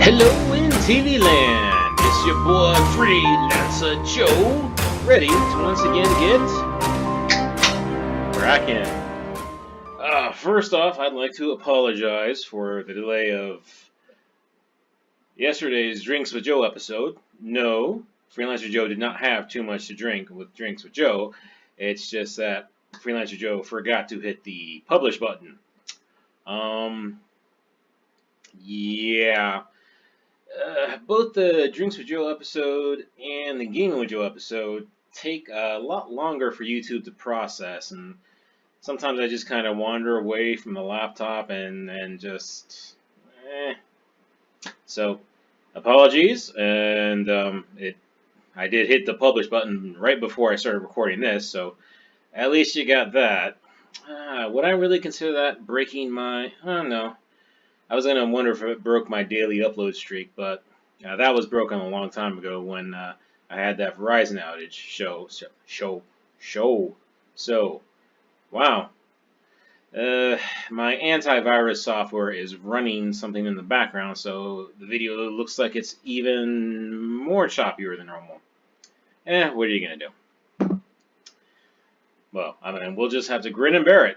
Hello in TV land, it's your boy Freelancer Joe, ready to once again get cracking. First off, I'd like to apologize for the delay of yesterday's Drinks with Joe episode. No, Freelancer Joe did not have too much to drink with Drinks with Joe. It's just that Freelancer Joe forgot to hit the publish button. Yeah. Both the Drinks with Joe episode and the Gaming with Joe episode take a lot longer for YouTube to process, and sometimes I just kind of wander away from the laptop and just, So, apologies, and I did hit the publish button right before I started recording this, so at least you got that. Would I really consider that breaking my? I don't know. I was gonna wonder if it broke my daily upload streak, but that was broken a long time ago when I had that Verizon outage. So, wow. My antivirus software is running something in the background, so the video looks like it's even more choppier than normal. What are you gonna do? Well, I mean, we'll just have to grin and bear it.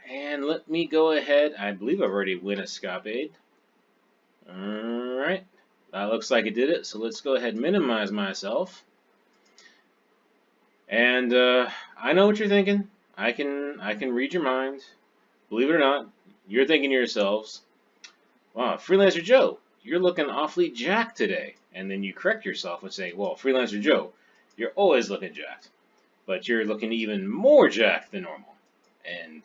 And let me go ahead. I believe I've already win a Scopade. Alright. That looks like it did it, so let's go ahead and minimize myself. And I know what you're thinking. I can read your mind. Believe it or not, you're thinking to yourselves, wow, Freelancer Joe, you're looking awfully jacked today. And then you correct yourself and say, well, Freelancer Joe, you're always looking jacked. But you're looking even more jacked than normal. And,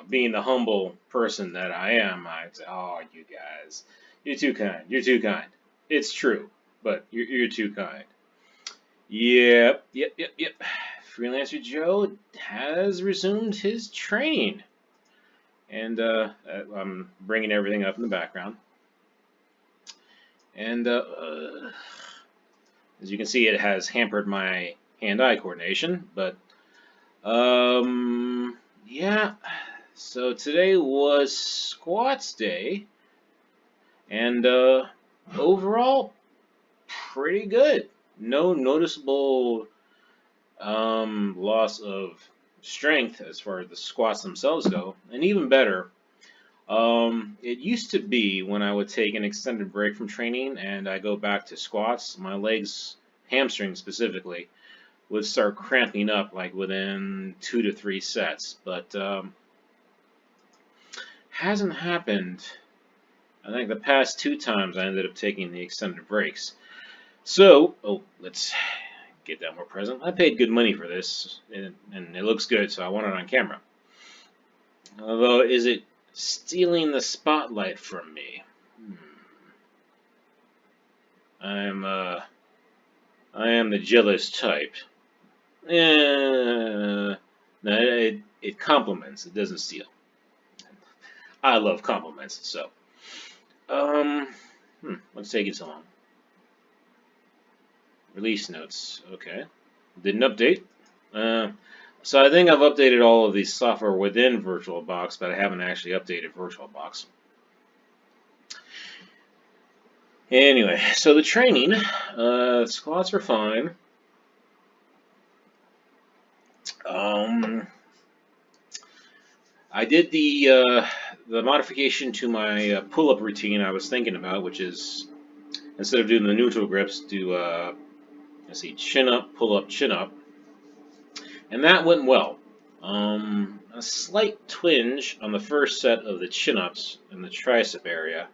being the humble person that I am, I'd say, oh, you guys, you're too kind. You're too kind. It's true, but you're too kind. Yep. Freelancer Joe has resumed his training. And I'm bringing everything up in the background. And as you can see, it has hampered my hand-eye coordination, but yeah, so today was squats day, and overall, pretty good. No noticeable loss of strength as far as the squats themselves go, and even better, it used to be when I would take an extended break from training and I go back to squats, my legs, hamstrings specifically, would start cramping up like within 2 to 3 sets, but hasn't happened. I think the past 2 times I ended up taking the extended breaks. So, let's get that more present. I paid good money for this, and it looks good, so I want it on camera. Although, is it stealing the spotlight from me? I am the jealous type. No, it compliments. It doesn't steal. I love compliments. So, what's taking so long? Release notes. Okay, didn't update. So I think I've updated all of the software within VirtualBox, but I haven't actually updated VirtualBox. Anyway, so the training, squats are fine. I did the modification to my pull-up routine I was thinking about, which is instead of doing the neutral grips, do let's see, chin up, pull up, chin up, and that went well. A slight twinge on the first set of the chin ups in the tricep area.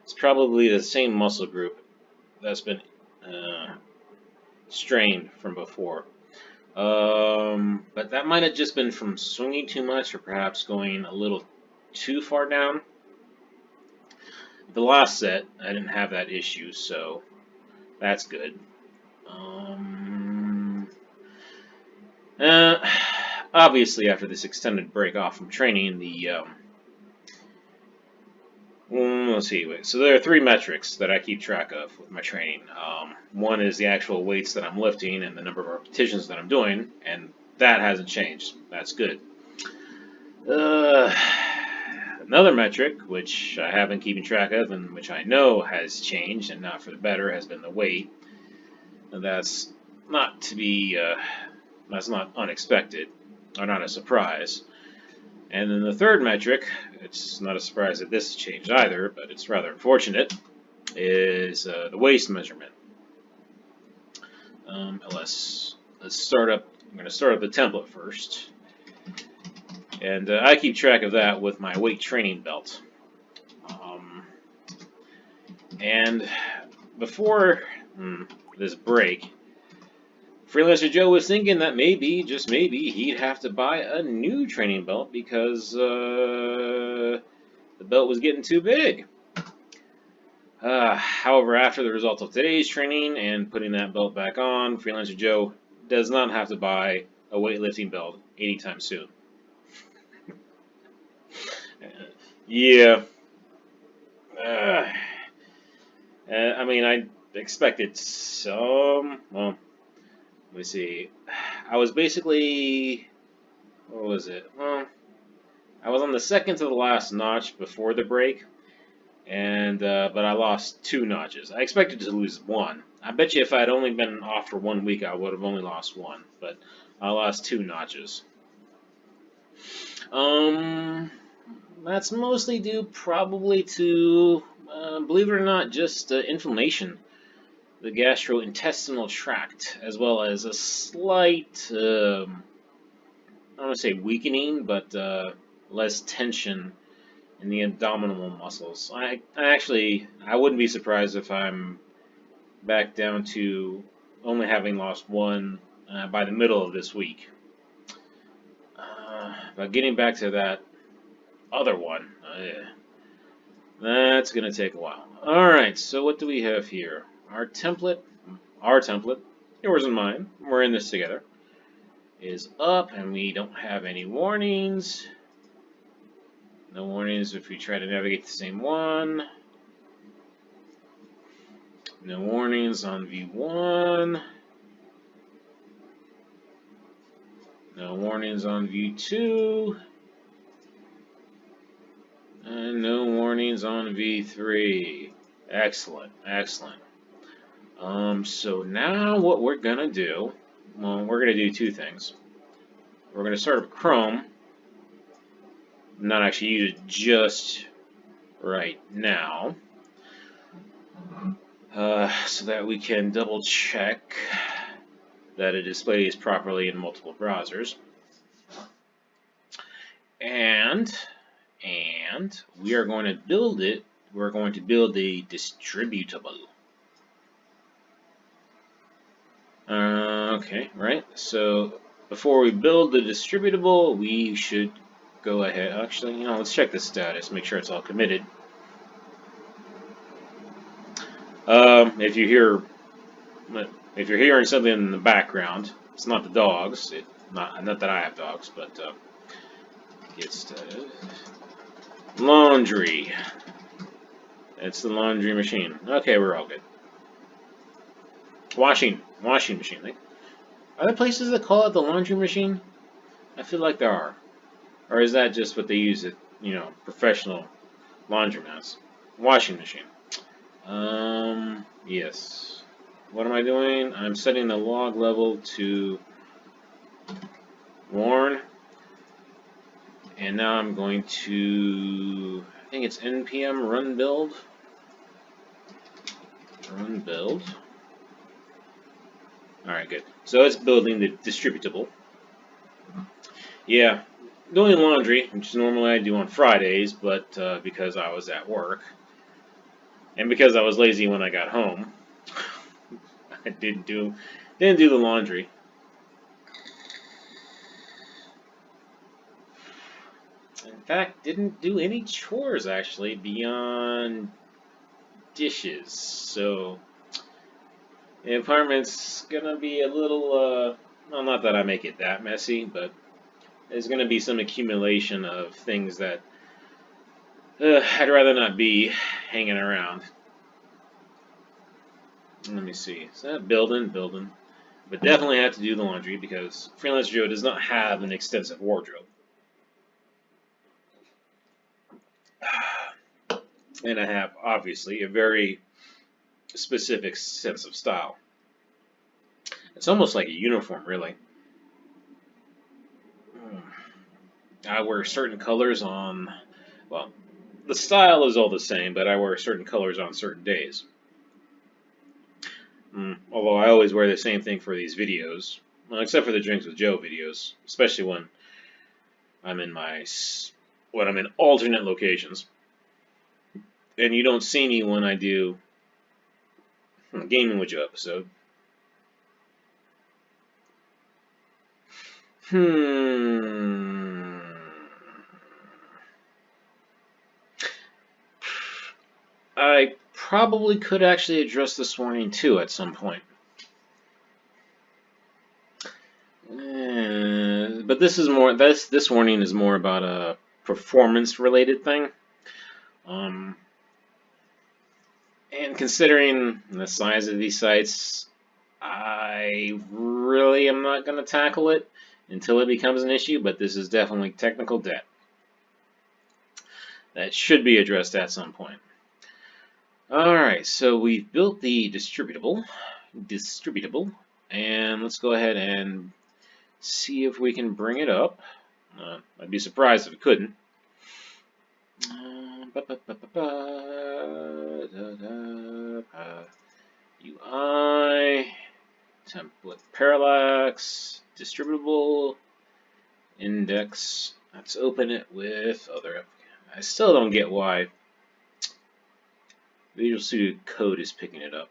It's probably the same muscle group that's been strained from before. But that might have just been from swinging too much or perhaps going a little too far down. The last set, I didn't have that issue, so that's good. Obviously, after this extended break off from training, let's see. So there are 3 metrics that I keep track of with my training. One is the actual weights that I'm lifting and the number of repetitions that I'm doing, and that hasn't changed. That's good. Another metric, which I have been keeping track of and which I know has changed and not for the better, has been the weight. And that's not to be, that's not unexpected or not a surprise. And then the third metric, it's not a surprise that this changed either, but it's rather unfortunate, is the waist measurement. Let's start up. I'm going to start up the template first, and I keep track of that with my weight training belt. And before this break, Freelancer Joe was thinking that maybe, just maybe, he'd have to buy a new training belt because the belt was getting too big. However, after the results of today's training and putting that belt back on, Freelancer Joe does not have to buy a weightlifting belt anytime soon. Yeah. I mean, I expected some. Well, let me see. I was basically, what was it? Well, I was on the second to the last notch before the break, and but I lost 2 notches. I expected to lose 1. I bet you if I had only been off for 1 week, I would have only lost 1, but I lost 2 notches. That's mostly due probably to, believe it or not, just inflammation, the gastrointestinal tract, as well as a slight, I don't want to say weakening, but less tension in the abdominal muscles. I wouldn't be surprised if I'm back down to only having lost 1 by the middle of this week. But getting back to that other one, that's going to take a while. Alright, so what do we have here? Our template, yours and mine, we're in this together, is up, and we don't have any warnings. No warnings if we try to navigate the same one. No warnings on V1. No warnings on V2. And no warnings on V3. Excellent, excellent. So now what we're going to do, well, we're going to do 2 things. We're going to start up Chrome, not actually use it just right now, so that we can double check that it displays properly in multiple browsers. And we are going to build it. We're going to build a distributable. Okay, right. So before we build the distributable, we should go ahead. Actually, let's check the status. Make sure it's all committed. If you're hearing something in the background, it's not the dogs. Not that I have dogs, but it's laundry. It's the laundry machine. Okay, we're all good. Washing machine. Are there places that call it the laundry machine? I feel like there are. Or is that just what they use at, professional laundromats? Washing machine. Yes. What am I doing? I'm setting the log level to worn. And now I'm going to, I think it's npm run build. Run build. Alright, good. So it's building the distributable. Yeah, doing laundry, which normally I do on Fridays, but because I was at work, and because I was lazy when I got home, I didn't do the laundry. In fact, didn't do any chores actually beyond dishes. So the apartment's gonna be a little, well, not that I make it that messy, but there's gonna be some accumulation of things that I'd rather not be hanging around. Let me see. Is that building? But definitely have to do the laundry because Freelancer Joe does not have an extensive wardrobe. and I have obviously a very specific sense of style. It's almost like a uniform, really. I wear certain colors on, well, the style is all the same, but I wear certain colors on certain days. Although I always wear the same thing for these videos, well, except for the Drinks with Joe videos, especially when I'm in when I'm in alternate locations, and you don't see me when I do a Gaming with Joe episode. Hmm. I probably could actually address this warning too at some point. But this warning is more about a performance related thing. Um, and considering the size of these sites, I really am not going to tackle it until it becomes an issue, but this is definitely technical debt that should be addressed at some point. Alright, so we've built the distributable, and let's go ahead and see if we can bring it up. I'd be surprised if it couldn't. UI, template parallax, distributable, index. Let's open it with other. I still don't get why Visual Studio Code is picking it up.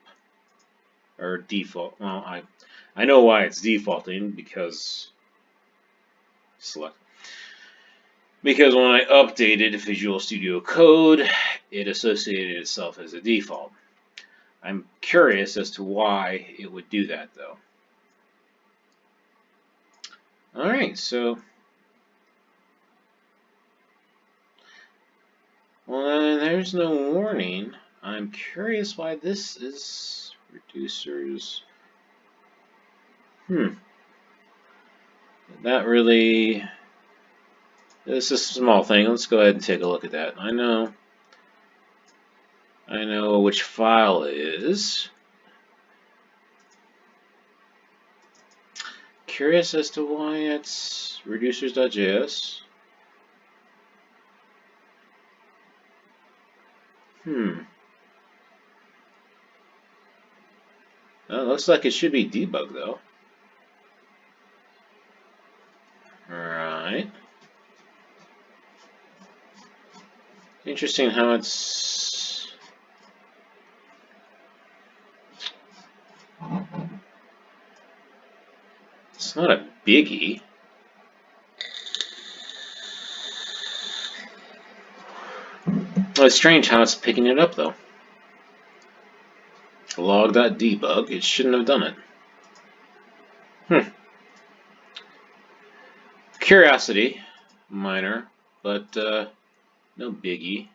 Or default. Well, I know why it's defaulting because select. Because when I updated Visual Studio Code, it associated itself as a default. I'm curious as to why it would do that, though. Alright, so... Well, there's no warning. I'm curious why this is reducers. That really... This is a small thing. Let's go ahead and take a look at that. I know which file it is. Curious as to why it's reducers.js. Well, it looks like it should be debug though. Alright. Interesting how it's... It's not a biggie. Well, it's strange how it's picking it up though. Log.debug, it shouldn't have done it. Curiosity, minor, but no biggie.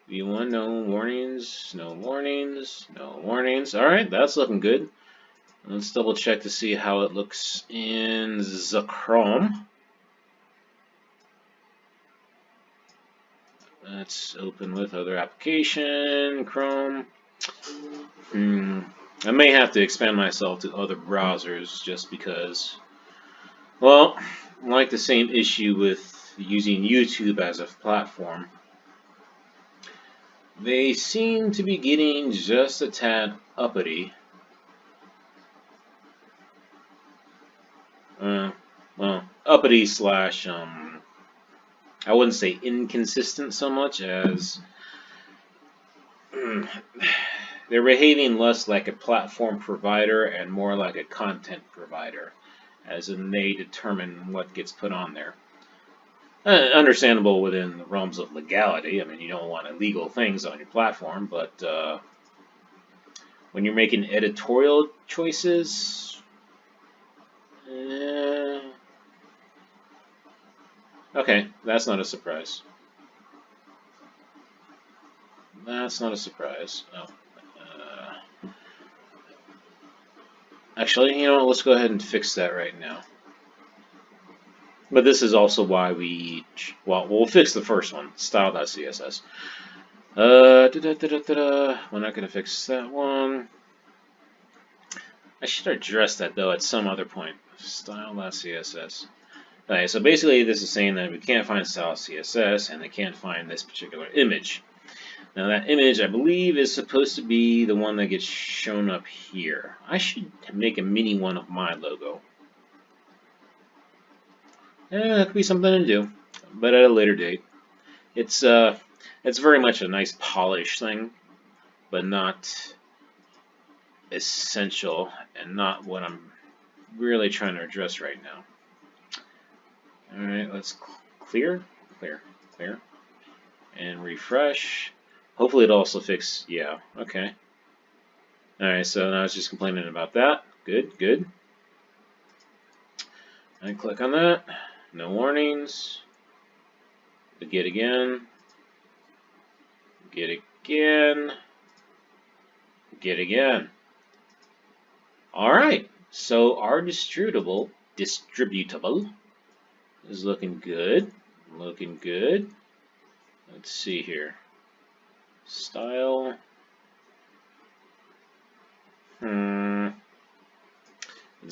V1, no warnings, no warnings, no warnings. Alright, that's looking good. Let's double check to see how it looks in the Chrome. Let's open with other application, Chrome. I may have to expand myself to other browsers just because, well, like the same issue with using YouTube as a platform. They seem to be getting just a tad uppity. Well, uppity slash, I wouldn't say inconsistent so much as they're behaving less like a platform provider and more like a content provider, as in they determine what gets put on there. Understandable within the realms of legality. I mean, you don't want illegal things on your platform, but when you're making editorial choices, okay, that's not a surprise. That's not a surprise. Oh. Actually, you know what? Let's go ahead and fix that right now. But this is also why we'll fix the first one, style.css. We're not going to fix that one. I should address that, though, at some other point. Style.css. Okay, so basically this is saying that we can't find style.css, and they can't find this particular image. Now that image, I believe, is supposed to be the one that gets shown up here. I should make a mini one of my logo. That could be something to do, but at a later date. It's very much a nice polish thing, but not essential, and not what I'm really trying to address right now. All right, let's clear, and refresh. Hopefully it also fixes. Yeah, okay. All right, so now it's just complaining about that. Good. And click on that. No warnings. Get again. All right, so our distributable is looking good. Let's see here. Style. It's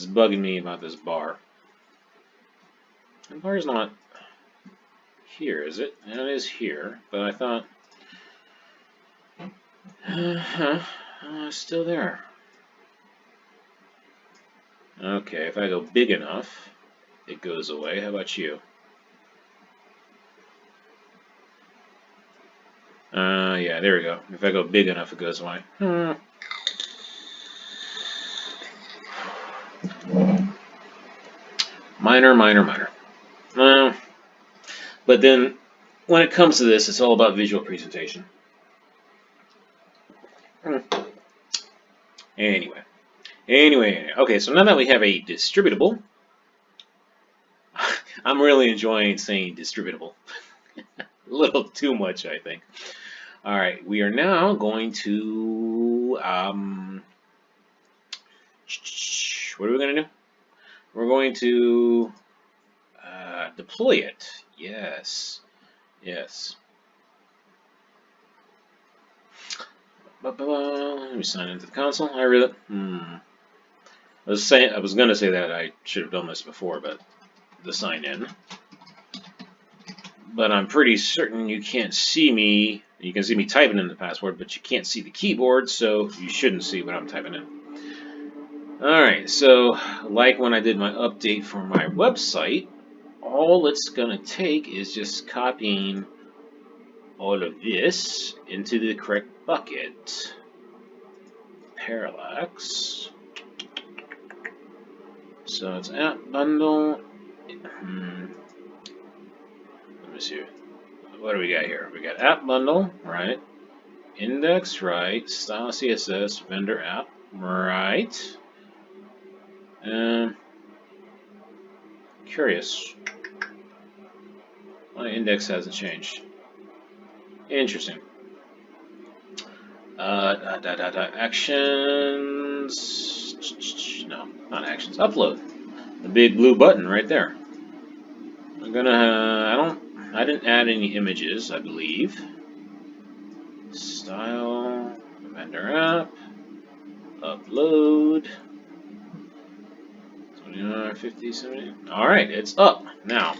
bugging me about this bar. The bar's not here, is it? It is here, but I thought still there. Okay, if I go big enough, it goes away. How about you? Yeah, there we go. If I go big enough, it goes away. Minor. But then, when it comes to this, it's all about visual presentation. Anyway. Okay, so now that we have a distributable, I'm really enjoying saying distributable. A little too much, I think. All right, we are now going to, what are we going to do? We're going to deploy it. Yes. Let me sign into the console. I was going to say that I should have done this before, but the sign in. But I'm pretty certain you can't see me. You can see me typing in the password, but you can't see the keyboard, so you shouldn't see what I'm typing in. Alright, so like when I did my update for my website, all it's going to take is just copying all of this into the correct bucket. Parallax. So it's app bundle. Let me see. What do we got here? We got app bundle, right? Index, right? Style CSS, vendor app, right? Curious. My index hasn't changed. Interesting. Actions. No, not actions. Upload. The big blue button right there. I'm gonna. I didn't add any images, I believe. Style. Vendor app. Upload. 29, 50, 70. All right, it's up now.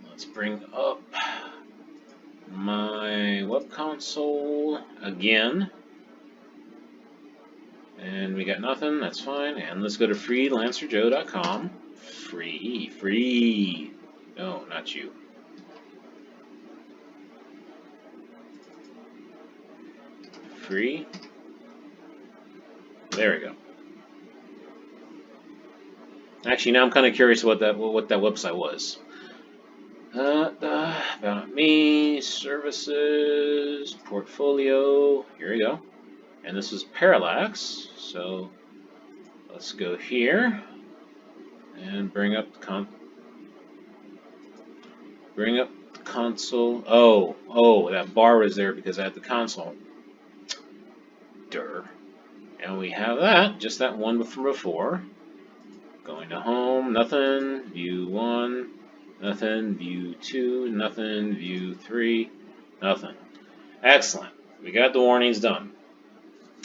Let's bring up my web console again. And we got nothing, that's fine. And let's go to freelancerjoe.com. Free. No, not you. Free. There we go. Actually, now I'm kind of curious what that website was. About me, services, portfolio. Here we go. And this is Parallax. So let's go here and bring up the console. Oh, that bar was there because I had the console. And we have that, just that one from before. Going to home, nothing. View 1, nothing. View 2, nothing. View 3, nothing. Excellent. We got the warnings done.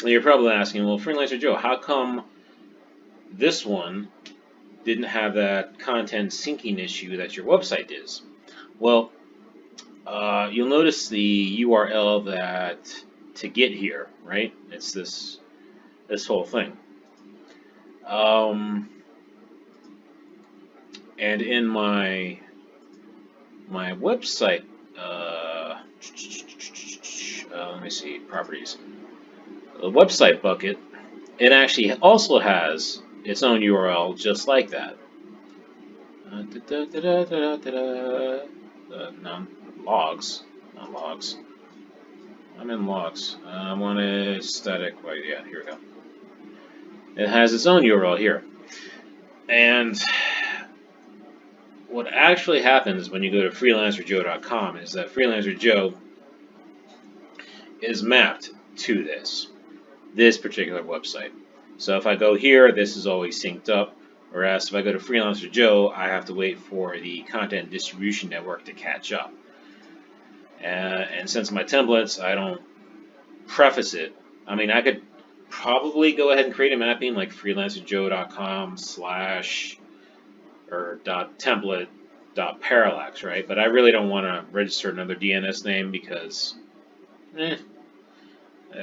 You're probably asking, well, Freelancer Joe, how come this one didn't have that content syncing issue that your website is? Well, you'll notice the URL that to get here, right? It's this whole thing. And in my website, let me see, properties. The website bucket, it actually also has its own URL just like that. No, logs, not logs. I'm in logs. I want a static. Wait, yeah, here we go. It has its own URL here. And what actually happens when you go to freelancerjoe.com is that Freelancer Joe is mapped to this particular website. So if I go here, this is always synced up. Whereas if I go to Freelancer Joe, I have to wait for the content distribution network to catch up. And since my templates, I don't preface it. I mean, I could probably go ahead and create a mapping like freelancerjoe.com/ or .template.parallax, right? But I really don't want to register another DNS name because,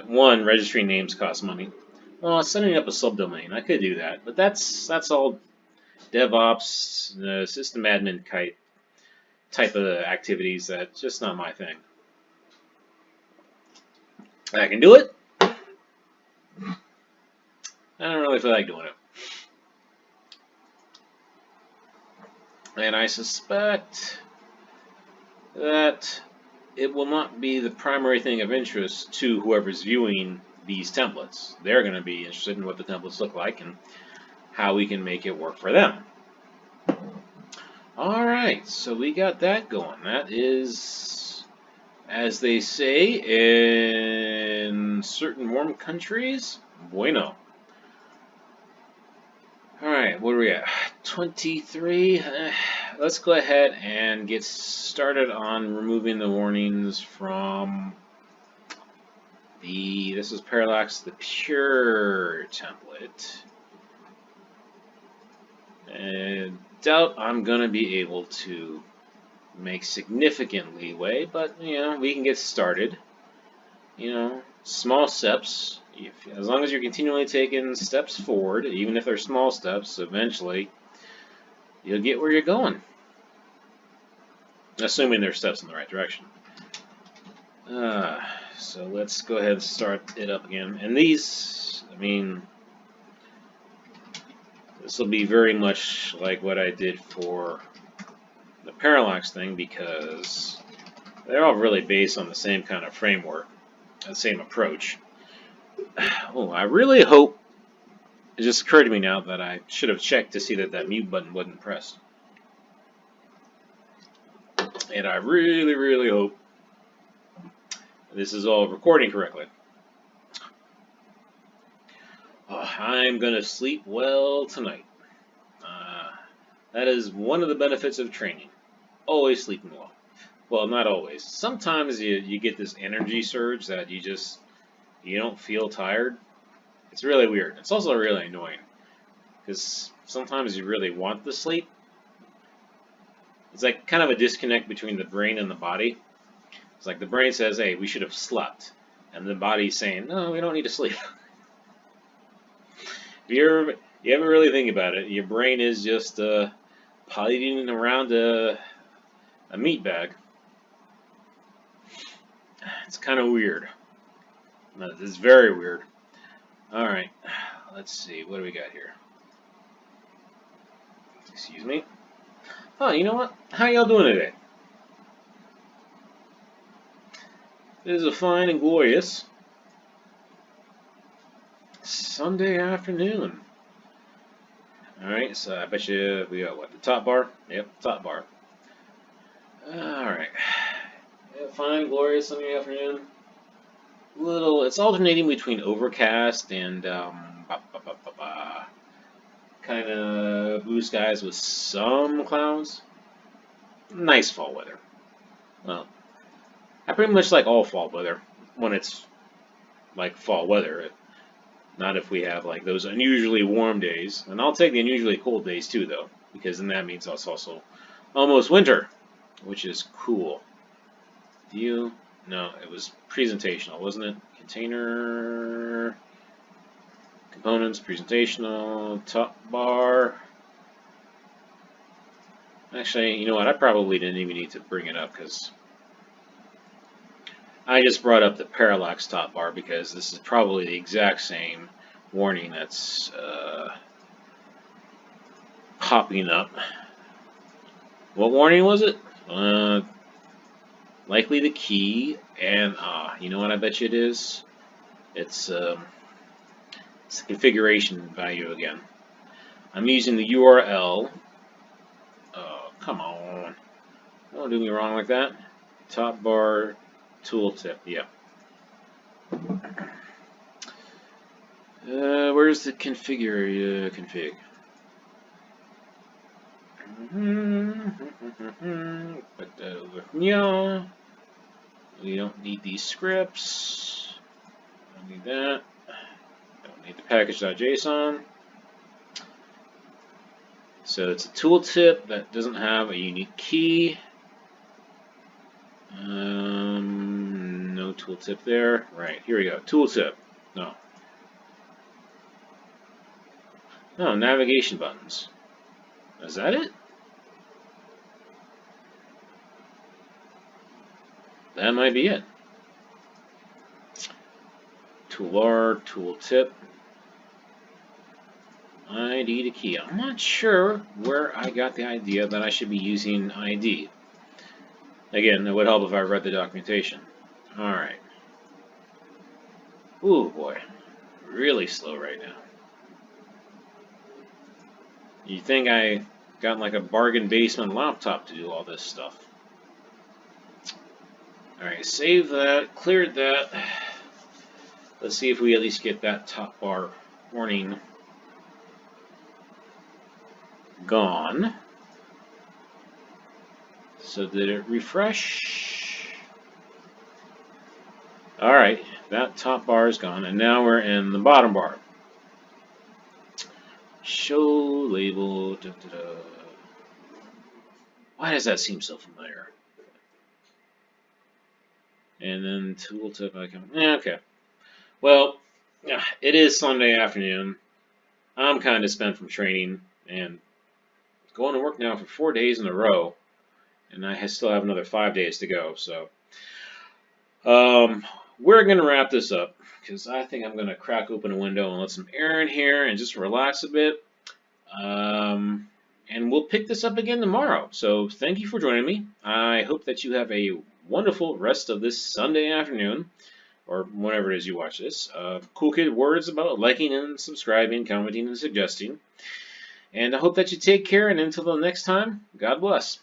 one, registry names cost money. Well, setting up a subdomain, I could do that, but that's all DevOps, system admin type of activities. That's just not my thing. I can do it. I don't really feel like doing it. And I suspect that it will not be the primary thing of interest to whoever's viewing these templates. They're going to be interested in what the templates look like and how we can make it work for them. Alright, so we got that going. That is, as they say in certain warm countries, bueno. Alright, what are we at? 23. Let's go ahead and get started on removing the warnings from this is Parallax, the pure template. And doubt I'm going to be able to make significant leeway, but, we can get started. Small steps. As long as you're continually taking steps forward, even if they're small steps, eventually you'll get where you're going. Assuming they're steps in the right direction. So let's go ahead and start it up again. And these, this will be very much like what I did for the Parallax thing because they're all really based on the same kind of framework, the same approach. Oh, I really hope, it just occurred to me now that I should have checked to see that mute button wasn't pressed. And I really, really hope this is all recording correctly. I'm going to sleep well tonight. That is one of the benefits of training. Always sleeping well. Well, not always. Sometimes you get this energy surge that you don't feel tired. It's really weird. It's also really annoying because sometimes you really want to sleep. It's like kind of a disconnect between the brain and the body. It's like the brain says, hey, we should have slept. And the body's saying, no, we don't need to sleep. If you ever really think about it, your brain is just piloting around a meat bag. It's kind of weird. It's very weird. Alright, let's see. What do we got here? Excuse me. Oh, you know what? How y'all doing today? It is a fine and glorious Sunday afternoon. Alright, so I bet you we got what? The top bar? Yep, top bar. Alright. Fine, glorious Sunday afternoon. little. It's alternating between overcast and kind of blue skies with some clouds. Nice fall weather. Well, I pretty much like all fall weather when it's like fall weather. Not if we have like those unusually warm days. And I'll take the unusually cold days too, though, because then that means it's also almost winter, which is cool. View? No, it was presentational, wasn't it? Container, components, presentational, top bar. Actually, you know what? I probably didn't even need to bring it up because I just brought up the parallax top bar because this is probably the exact same warning that's popping up. What warning was it? Likely the key, and you know what I bet you it is? It's the configuration value again. I'm using the URL. Oh, come on. Don't do me wrong like that. Top bar tooltip, yeah. Where's the configure config? Put that over here. We don't need these scripts. Don't need that. Don't need the package.json. So it's a tooltip that doesn't have a unique key. No tooltip there. Right, here we go. Tooltip. No. No, navigation buttons. Is that it? That might be it. Toolbar, tooltip. ID to key. I'm not sure where I got the idea that I should be using ID. Again, it would help if I read the documentation. Alright. Ooh, boy. Really slow right now. You'd think I got like a bargain basement laptop to do all this stuff. Alright, save that, cleared that. Let's see if we at least get that top bar warning gone. So did it refresh? Alright, that top bar is gone, and now we're in the bottom bar. Show label. Da, da, da. Why does that seem so familiar? And then tooltip icon. Okay. Well, it is Sunday afternoon. I'm kind of spent from training and going to work now for 4 days in a row, and I still have another 5 days to go. So, we're gonna wrap this up because I think I'm gonna crack open a window and let some air in here and just relax a bit. And we'll pick this up again tomorrow. So thank you for joining me. I hope that you have a wonderful rest of this Sunday afternoon, or whenever it is you watch this. Cool kid words about liking and subscribing, commenting, and suggesting. And I hope that you take care, and until the next time, God bless.